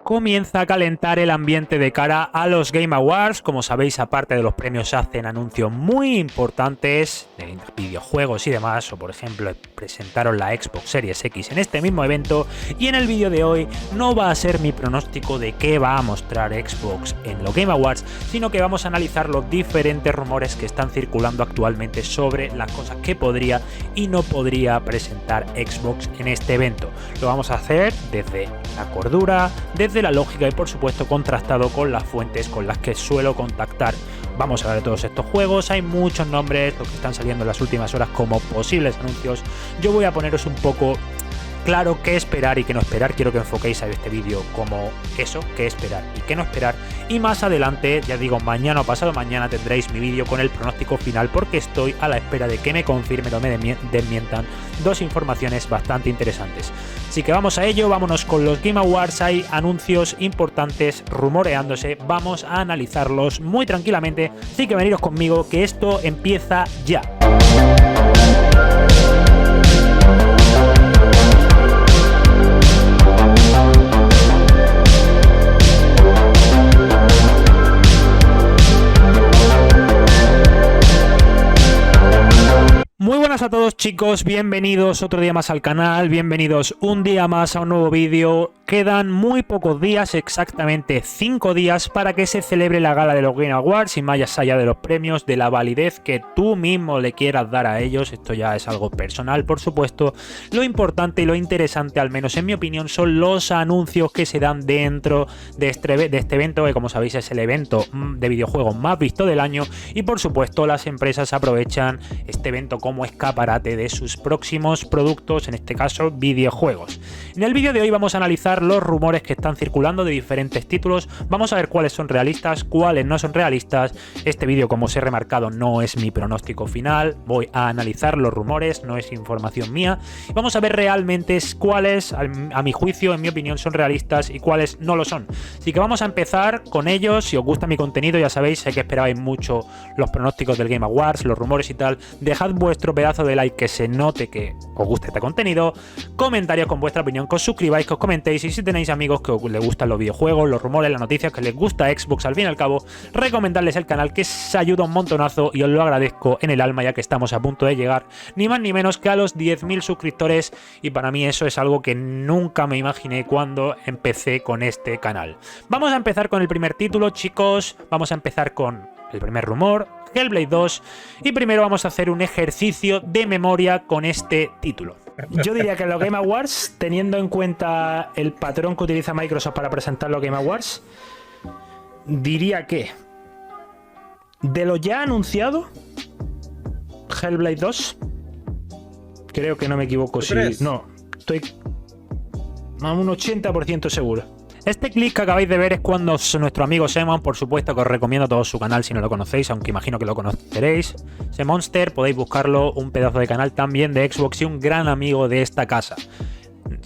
Comienza a calentar el ambiente de cara a los Game Awards. Como sabéis, aparte de los premios, se hacen anuncios muy importantes de videojuegos y demás, o por ejemplo presentaron la Xbox Series X en este mismo evento, y en el vídeo de hoy no va a ser mi pronóstico de qué va a mostrar Xbox en los Game Awards, sino que vamos a analizar los diferentes rumores que están circulando actualmente sobre las cosas que podría y no podría presentar Xbox en este evento. Lo vamos a hacer desde la cordura, desde la lógica y por supuesto contrastado con las fuentes con las que suelo contactar. Vamos a hablar de todos estos juegos, hay muchos nombres, los que están saliendo en las últimas horas como posibles anuncios. Yo voy a poneros un poco claro qué esperar y qué no esperar. Quiero que enfoquéis a este vídeo como eso, qué esperar y qué no esperar. Y más adelante, ya digo, mañana o pasado mañana tendréis mi vídeo con el pronóstico final, porque estoy a la espera de que me confirmen o me desmientan dos informaciones bastante interesantes. Así que vamos a ello, vámonos con los Game Awards. Hay anuncios importantes rumoreándose, vamos a analizarlos muy tranquilamente, así que veniros conmigo que esto empieza ya. Muy buenas a todos, chicos, bienvenidos otro día más al canal, bienvenidos un día más a un nuevo vídeo. Quedan muy pocos días, exactamente 5 días, para que se celebre la gala de los Game Awards, y más allá de los premios, de la validez que tú mismo le quieras dar a ellos. Esto ya es algo personal, por supuesto. Lo importante y lo interesante, al menos en mi opinión, son los anuncios que se dan dentro de este evento, que como sabéis es el evento de videojuegos más visto del año, y por supuesto las empresas aprovechan este evento como escaparate de sus próximos productos, en este caso videojuegos. En el vídeo de hoy vamos a analizar los rumores que están circulando de diferentes títulos, vamos a ver cuáles son realistas, cuáles no son realistas. Este vídeo, como os he remarcado, no es mi pronóstico final, voy a analizar los rumores, no es información mía, y vamos a ver realmente cuáles, a mi juicio, en mi opinión, son realistas y cuáles no lo son. Así que vamos a empezar con ellos. Si os gusta mi contenido, ya sabéis, sé que esperabais mucho los pronósticos del Game Awards, los rumores y tal. Dejad vuestro pedazo de like, que se note que os gusta este contenido, comentarios con vuestra opinión, que os suscribáis, que os comentéis, y si tenéis amigos que les gustan los videojuegos, los rumores, las noticias, que les gusta Xbox, al fin y al cabo, recomendarles el canal, que se ayuda un montonazo y os lo agradezco en el alma, ya que estamos a punto de llegar ni más ni menos que a los 10.000 suscriptores, y para mí eso es algo que nunca me imaginé cuando empecé con este canal. Vamos a empezar con el primer título, chicos, vamos a empezar con el primer rumor, Hellblade 2, y primero vamos a hacer un ejercicio de memoria con este título. Yo diría que los Game Awards, teniendo en cuenta el patrón que utiliza Microsoft para presentar los Game Awards, diría que de lo ya anunciado, Hellblade 2, creo que no me equivoco, si no, estoy a un 80% seguro. Este clip que acabáis de ver es cuando nuestro amigo Semon, por supuesto que os recomiendo todo su canal si no lo conocéis, aunque imagino que lo conoceréis. Semonster, podéis buscarlo, un pedazo de canal también de Xbox y un gran amigo de esta casa.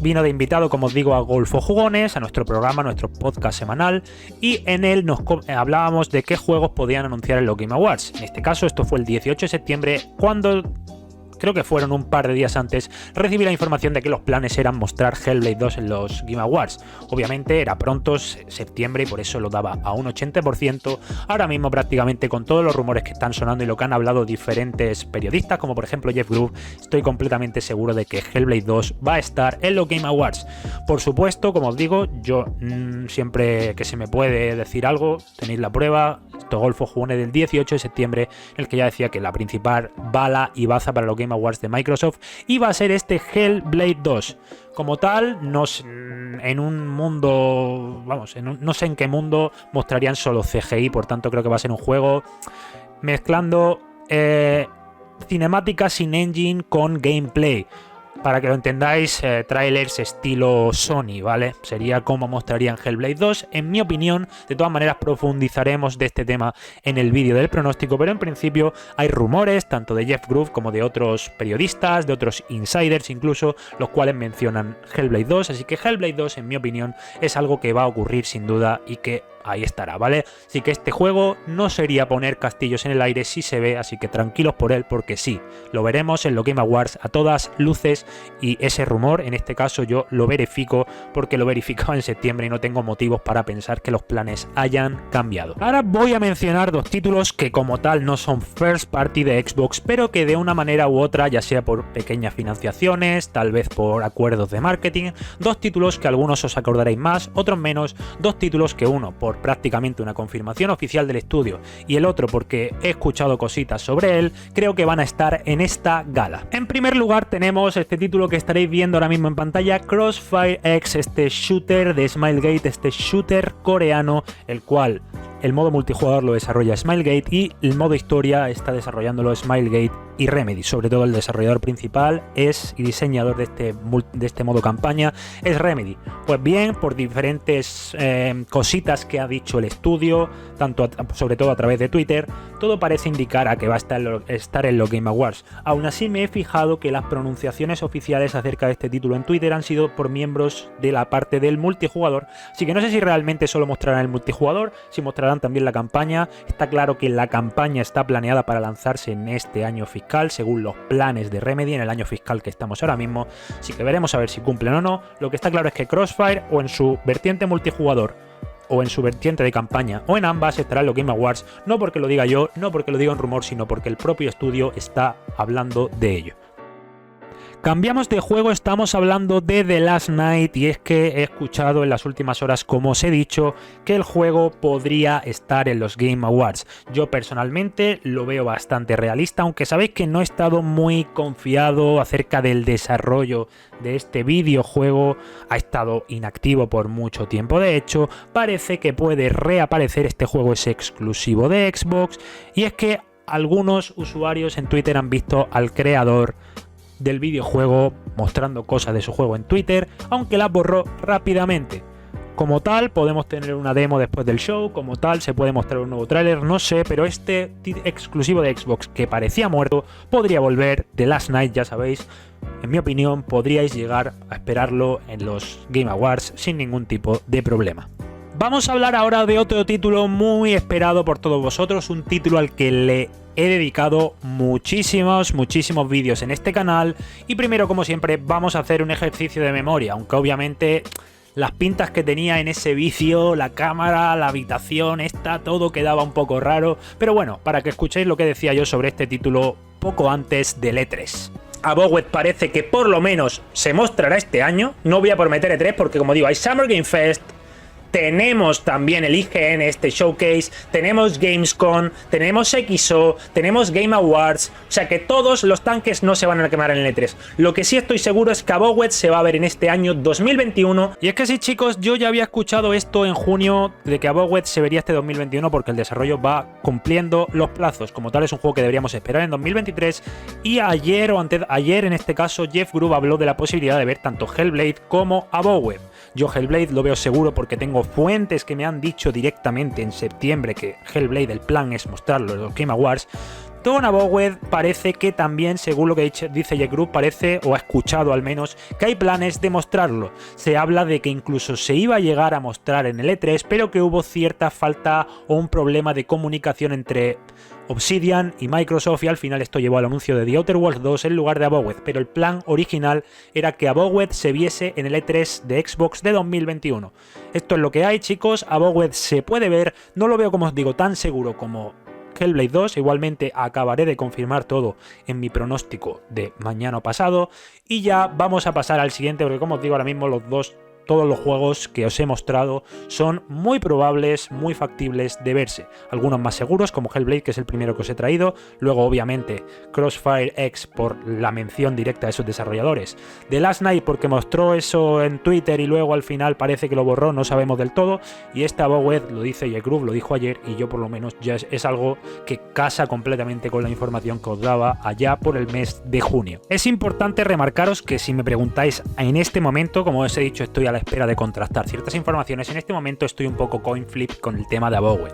Vino de invitado, como os digo, a Golfo Jugones, a nuestro programa, a nuestro podcast semanal, y en él nos hablábamos de qué juegos podían anunciar en los Game Awards. En este caso, esto fue el 18 de septiembre, cuando creo que fueron un par de días antes, recibí la información de que los planes eran mostrar Hellblade 2 en los Game Awards. Obviamente era pronto, septiembre, y por eso lo daba a un 80%. Ahora mismo, prácticamente con todos los rumores que están sonando y lo que han hablado diferentes periodistas, como por ejemplo Jeff Grubb, estoy completamente seguro de que Hellblade 2 va a estar en los Game Awards. Por supuesto, como os digo, yo siempre que se me puede decir algo, tenéis la prueba. Golfo Jugones del 18 de septiembre, en el que ya decía que la principal bala y baza para los Game Awards de Microsoft iba a ser este Hellblade 2. Como tal, en un mundo, vamos, no sé en qué mundo mostrarían solo CGI, por tanto creo que va a ser un juego mezclando cinemáticas sin engine con gameplay. Para que lo entendáis, trailers estilo Sony, ¿vale? Sería como mostrarían Hellblade 2, en mi opinión. De todas maneras, profundizaremos de este tema en el vídeo del pronóstico, pero en principio hay rumores, tanto de Jeff Grubb como de otros periodistas, de otros insiders incluso, los cuales mencionan Hellblade 2, así que Hellblade 2, en mi opinión, es algo que va a ocurrir sin duda y que ahí estará, ¿vale? Así que este juego no sería poner castillos en el aire si se ve, así que tranquilos por él, porque sí, lo veremos en los Game Awards a todas luces, y ese rumor, en este caso yo lo verifico porque lo verificaba en septiembre y no tengo motivos para pensar que los planes hayan cambiado. Ahora voy a mencionar dos títulos que como tal no son first party de Xbox, pero que de una manera u otra, ya sea por pequeñas financiaciones, tal vez por acuerdos de marketing, dos títulos que algunos os acordaréis más, otros menos, dos títulos que uno por prácticamente una confirmación oficial del estudio y el otro porque he escuchado cositas sobre él, creo que van a estar en esta gala. En primer lugar tenemos este título que estaréis viendo ahora mismo en pantalla, Crossfire X, este shooter de Smilegate, este shooter coreano, el cual el modo multijugador lo desarrolla Smilegate y el modo historia está desarrollándolo Smilegate y Remedy. Sobre todo el desarrollador principal es y diseñador de este modo campaña es Remedy. Pues bien, por diferentes cositas que ha dicho el estudio, sobre todo a través de Twitter, todo parece indicar a que va a estar en los Game Awards. Aún así me he fijado que las pronunciaciones oficiales acerca de este título en Twitter han sido por miembros de la parte del multijugador, así que no sé si realmente solo mostrarán el multijugador, si mostrarán también la campaña. Está claro que la campaña está planeada para lanzarse en este año fiscal, según los planes de Remedy en el año fiscal que estamos ahora mismo, así que veremos a ver si cumplen o no. Lo que está claro es que Crossfire, o en su vertiente multijugador o en su vertiente de campaña, o en ambas, estará en los Game Awards, no porque lo diga yo, no porque lo diga un rumor, sino porque el propio estudio está hablando de ello. Cambiamos de juego, estamos hablando de The Last Night, y es que he escuchado en las últimas horas, como os he dicho, que el juego podría estar en los Game Awards. Yo personalmente lo veo bastante realista, aunque sabéis que no he estado muy confiado acerca del desarrollo de este videojuego, ha estado inactivo por mucho tiempo. De hecho, parece que puede reaparecer. Este juego es exclusivo de Xbox, y es que algunos usuarios en Twitter han visto al creador del videojuego mostrando cosas de su juego en Twitter, aunque las borró rápidamente. Como tal, podemos tener una demo después del show, como tal, se puede mostrar un nuevo tráiler, no sé, pero este exclusivo de Xbox que parecía muerto podría volver. The Last Night, ya sabéis, en mi opinión, podríais llegar a esperarlo en los Game Awards sin ningún tipo de problema. Vamos a hablar ahora de otro título muy esperado por todos vosotros, un título al que le he dedicado muchísimos vídeos en este canal, y primero, como siempre, vamos a hacer un ejercicio de memoria, aunque obviamente las pintas que tenía en ese vídeo, la cámara, la habitación, todo quedaba un poco raro, pero bueno, para que escuchéis lo que decía yo sobre este título poco antes del E3. Abowed parece que por lo menos se mostrará este año, no voy a prometer E3 porque, como digo, hay Summer Game Fest, tenemos también el IGN, este showcase, tenemos Gamescom, tenemos XO, tenemos Game Awards, o sea que todos los tanques no se van a quemar en el E3. Lo que sí estoy seguro es que Abowed se va a ver en este año 2021. Y es que sí, chicos, yo ya había escuchado esto en junio, de que Abowed se vería este 2021 porque el desarrollo va cumpliendo los plazos. Como tal, es un juego que deberíamos esperar en 2023, y ayer o antes ayer, en este caso, Jeff Grubb habló de la posibilidad de ver tanto Hellblade como Abowed. Yo Hellblade lo veo seguro porque tengo fuentes que me han dicho directamente en septiembre que Hellblade, el plan es mostrarlo en los Game Awards. Con Abowed parece que también, según lo que dice Jeff Grubb, parece, o ha escuchado al menos, que hay planes de mostrarlo. Se habla de que incluso se iba a llegar a mostrar en el E3, pero que hubo cierta falta o un problema de comunicación entre Obsidian y Microsoft, y al final esto llevó al anuncio de The Outer Worlds 2 en lugar de Abowed, pero el plan original era que Abowed se viese en el E3 de Xbox de 2021. Esto es lo que hay, chicos. Abowed se puede ver, no lo veo, como os digo, tan seguro como Hellblade 2, igualmente acabaré de confirmar todo en mi pronóstico de mañana o pasado, y ya vamos a pasar al siguiente, porque como os digo, ahora mismo todos los juegos que os he mostrado son muy probables, muy factibles de verse. Algunos más seguros, como Hellblade, que es el primero que os he traído. Luego, obviamente, Crossfire X por la mención directa de sus desarrolladores. The Last Night porque mostró eso en Twitter y luego al final parece que lo borró, no sabemos del todo. Y esta Abowed, lo dice Jeff Grubb, lo dijo ayer, y yo por lo menos ya es algo que casa completamente con la información que os daba allá por el mes de junio. Es importante remarcaros que si me preguntáis en este momento, como os he dicho, estoy a la espera de contrastar ciertas informaciones. En este momento estoy un poco coin flip con el tema de Avowed.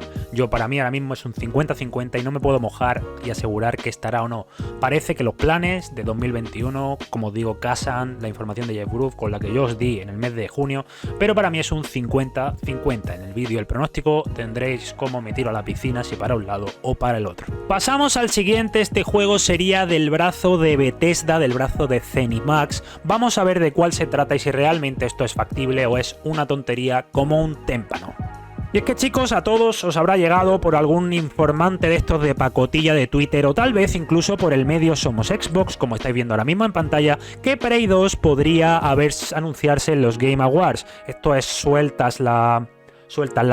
Para mí ahora mismo es un 50-50 y no me puedo mojar y asegurar que estará o no. Parece que los planes de 2021, como os digo, casan la información de Jeff Grubb con la que yo os di en el mes de junio, pero para mí es un 50-50. En el vídeo el pronóstico tendréis cómo me tiro a la piscina, si para un lado o para el otro. Pasamos al siguiente. Este juego sería del brazo de Bethesda, del brazo de ZeniMax. Vamos a ver de cuál se trata y si realmente esto es factible o es una tontería como un témpano. Y es que, chicos, a todos os habrá llegado por algún informante de estos de pacotilla de Twitter o tal vez incluso por el medio Somos Xbox, como estáis viendo ahora mismo en pantalla, que Prey 2 podría anunciarse en los Game Awards. Esto es sueltas la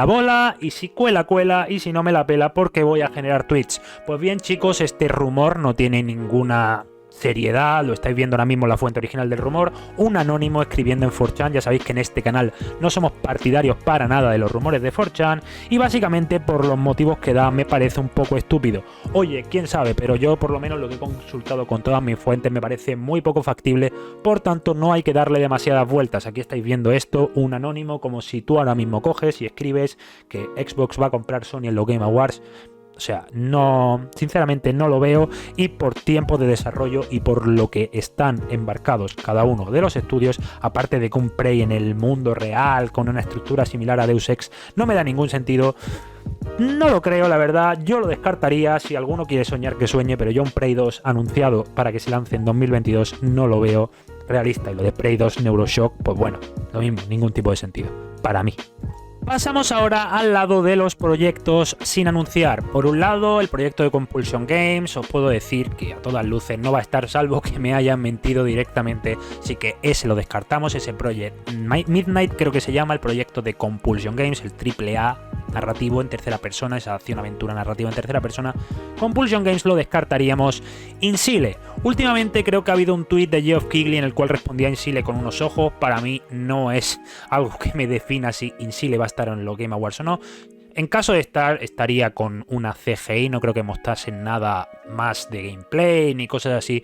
bola y si cuela y si no me la pela porque voy a generar tweets. Pues bien, chicos, este rumor no tiene ninguna seriedad, lo estáis viendo ahora mismo la fuente original del rumor, un anónimo escribiendo en 4chan. Ya sabéis que en este canal no somos partidarios para nada de los rumores de 4chan y básicamente por los motivos que da me parece un poco estúpido. Oye, quién sabe, pero yo por lo menos lo que he consultado con todas mis fuentes me parece muy poco factible, por tanto no hay que darle demasiadas vueltas. Aquí estáis viendo esto, un anónimo, como si tú ahora mismo coges y escribes que Xbox va a comprar Sony en los Game Awards. O sea, no, sinceramente no lo veo, y por tiempo de desarrollo y por lo que están embarcados cada uno de los estudios, aparte de que un Prey en el mundo real con una estructura similar a Deus Ex no me da ningún sentido. No lo creo, la verdad, yo lo descartaría. Si alguno quiere soñar que sueñe, pero yo un Prey 2 anunciado para que se lance en 2022 no lo veo realista, y lo de Prey 2 Neuroshock, pues bueno, lo mismo, ningún tipo de sentido, para mí. Pasamos ahora al lado de los proyectos sin anunciar. Por un lado, el proyecto de Compulsion Games, os puedo decir que a todas luces no va a estar, salvo que me hayan mentido directamente, así que ese lo descartamos. Ese Project Midnight creo que se llama, el proyecto de Compulsion Games, el AAA narrativo en tercera persona, esa acción-aventura narrativa en tercera persona. Compulsion Games lo descartaríamos. Insile, últimamente creo que ha habido un tuit de Geoff Keighley en el cual respondía a Insile con unos ojos. Para mí no es algo que me defina si Insile va a estar en los Game Awards o no. En caso de estar, estaría con una CGI, no creo que mostrasen nada más de gameplay ni cosas así,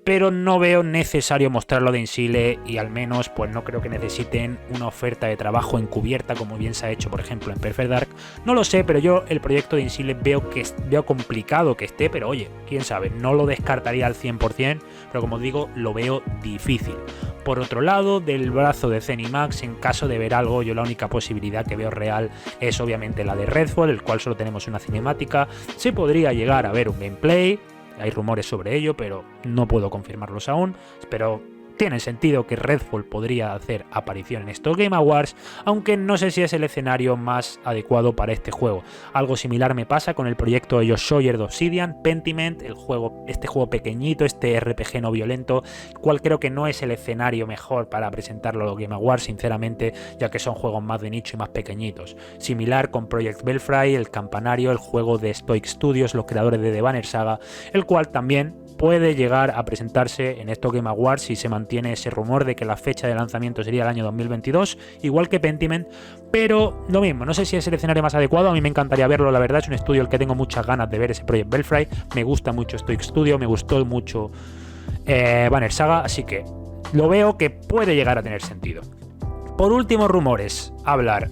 pero no veo necesario mostrarlo de Insile, y al menos pues no creo que necesiten una oferta de trabajo encubierta como bien se ha hecho por ejemplo en Perfect Dark. No lo sé, pero yo el proyecto de Insile veo complicado que esté, pero oye, quién sabe, no lo descartaría al 100%, pero como digo, lo veo difícil. Por otro lado, del brazo de ZeniMax, en caso de ver algo, yo la única posibilidad que veo real es obviamente la de Redfall, el cual solo tenemos una cinemática. Se podría llegar a ver un gameplay, hay rumores sobre ello, pero no puedo confirmarlos aún. Pero tiene sentido que Redfall podría hacer aparición en estos Game Awards, aunque no sé si es el escenario más adecuado para este juego. Algo similar me pasa con el proyecto de Josh Sawyer de Obsidian, Pentiment, este juego pequeñito, este RPG no violento, cual creo que no es el escenario mejor para presentarlo a los Game Awards, sinceramente, ya que son juegos más de nicho y más pequeñitos. Similar con Project Belfry, El Campanario, el juego de Stoic Studios, los creadores de The Banner Saga, el cual también puede llegar a presentarse en estos Game Awards si se mantiene ese rumor de que la fecha de lanzamiento sería el año 2022, igual que Pentiment, pero lo mismo, no sé si es el escenario más adecuado. A mí me encantaría verlo, la verdad, es un estudio al que tengo muchas ganas de ver, ese Project Belfry, me gusta mucho Stoic Studio, me gustó mucho Banner Saga, así que lo veo que puede llegar a tener sentido. Por último, rumores, hablar.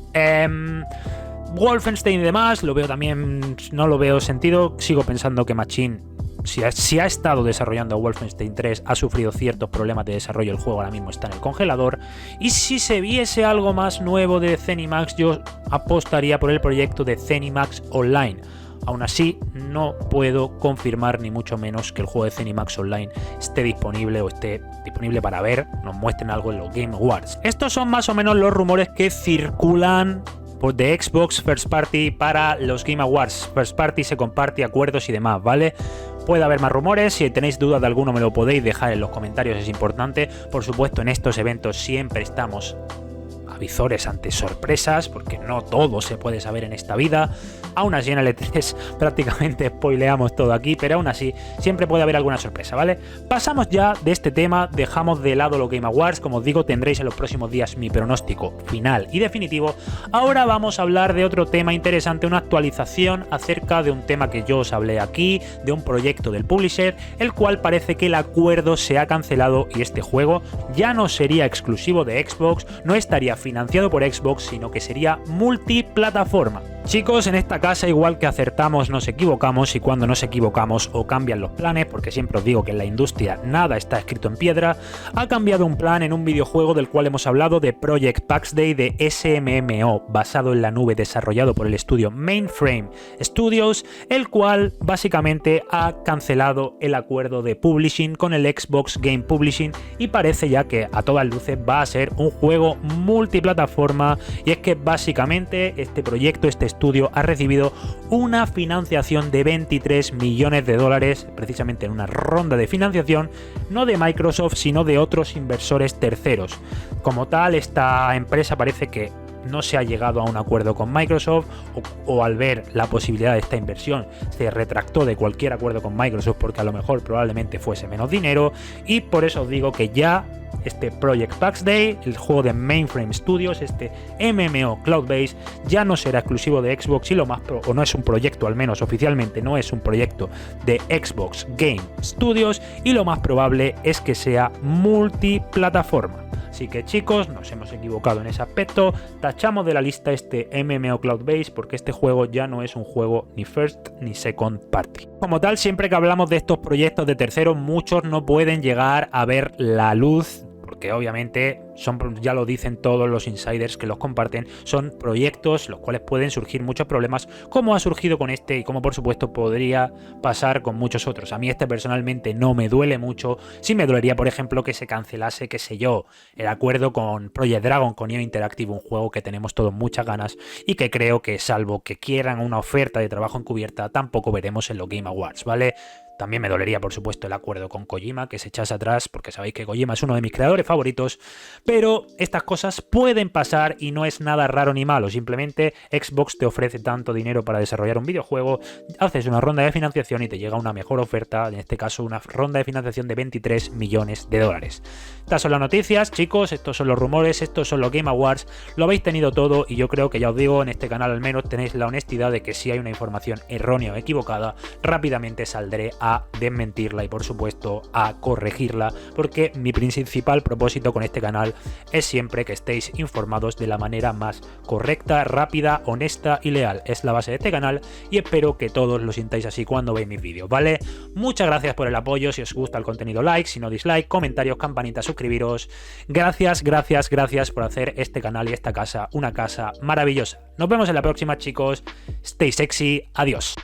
Wolfenstein y demás, lo veo también, no lo veo sentido, sigo pensando que Machine, si ha estado desarrollando Wolfenstein 3, ha sufrido ciertos problemas de desarrollo, el juego ahora mismo está en el congelador, y si se viese algo más nuevo de ZeniMax, yo apostaría por el proyecto de ZeniMax Online. Aún así, no puedo confirmar ni mucho menos que el juego de ZeniMax Online esté disponible o esté disponible para ver, nos muestren algo en los Game Awards. Estos son más o menos los rumores que circulan de Xbox First Party para los Game Awards. First Party se comparte acuerdos y demás, ¿vale? Puede haber más rumores, si tenéis dudas de alguno me lo podéis dejar en los comentarios, es importante. Por supuesto, en estos eventos siempre estamos avizores ante sorpresas, porque no todo se puede saber en esta vida. Aún así en el E3 prácticamente spoileamos todo aquí, pero aún así siempre puede haber alguna sorpresa, ¿vale? Pasamos ya de este tema, dejamos de lado los Game Awards, como os digo, tendréis en los próximos días mi pronóstico final y definitivo. Ahora vamos a hablar de otro tema interesante, una actualización acerca de un tema que yo os hablé aquí, de un proyecto del publisher, el cual parece que el acuerdo se ha cancelado y este juego ya no sería exclusivo de Xbox, no estaría financiado por Xbox, sino que sería multiplataforma. Chicos, en esta casa igual que acertamos nos equivocamos, y cuando nos equivocamos o cambian los planes, porque siempre os digo que en la industria nada está escrito en piedra, ha cambiado un plan en un videojuego del cual hemos hablado, de Project Pax Day de SMMO, basado en la nube, desarrollado por el estudio Mainframe Studios, el cual básicamente ha cancelado el acuerdo de publishing con el Xbox Game Publishing y parece ya que a todas luces va a ser un juego multiplataforma. Y es que básicamente este proyecto, este estudio ha recibido una financiación de 23 millones de dólares, precisamente en una ronda de financiación, no de Microsoft, sino de otros inversores terceros. Como tal, esta empresa parece que no se ha llegado a un acuerdo con Microsoft, o al ver la posibilidad de esta inversión se retractó de cualquier acuerdo con Microsoft porque a lo mejor probablemente fuese menos dinero, y por eso os digo que ya este Project Pax Day, el juego de Mainframe Studios, este MMO Cloud-Based, ya no será exclusivo de Xbox, y lo más o no es un proyecto, al menos oficialmente no es un proyecto de Xbox Game Studios, y lo más probable es que sea multiplataforma. Así que chicos, nos hemos equivocado en ese aspecto, tachamos de la lista este MMO Cloud-Based porque este juego ya no es un juego ni first ni second party. Como tal, siempre que hablamos de estos proyectos de terceros, muchos no pueden llegar a ver la luz, porque obviamente ya lo dicen todos los insiders que los comparten, son proyectos los cuales pueden surgir muchos problemas, como ha surgido con este y como por supuesto podría pasar con muchos otros. A mí este personalmente no me duele mucho. Sí me dolería, por ejemplo, que se cancelase, qué sé yo, el acuerdo con Project Dragon, con IO Interactive, un juego que tenemos todos muchas ganas y que creo que, salvo que quieran una oferta de trabajo encubierta, tampoco veremos en los Game Awards, ¿vale? También me dolería, por supuesto, el acuerdo con Kojima, que se echase atrás, porque sabéis que Kojima es uno de mis creadores favoritos, pero estas cosas pueden pasar y no es nada raro ni malo. Simplemente Xbox te ofrece tanto dinero para desarrollar un videojuego, haces una ronda de financiación y te llega una mejor oferta, en este caso una ronda de financiación de 23 millones de dólares. Estas son las noticias, chicos, estos son los rumores, estos son los Game Awards, lo habéis tenido todo, y yo creo que, ya os digo, en este canal al menos tenéis la honestidad de que si hay una información errónea o equivocada, rápidamente saldré a desmentirla y por supuesto a corregirla, porque mi principal propósito con este canal es siempre que estéis informados de la manera más correcta, rápida, honesta y leal. Es la base de este canal y espero que todos lo sintáis así cuando veis mis vídeos, ¿vale? Muchas gracias por el apoyo. Si os gusta el contenido, like; si no, dislike; comentarios, campanita, suscribiros. Gracias por hacer este canal y esta casa una casa maravillosa. Nos vemos en la próxima, chicos. Stay sexy. Adiós.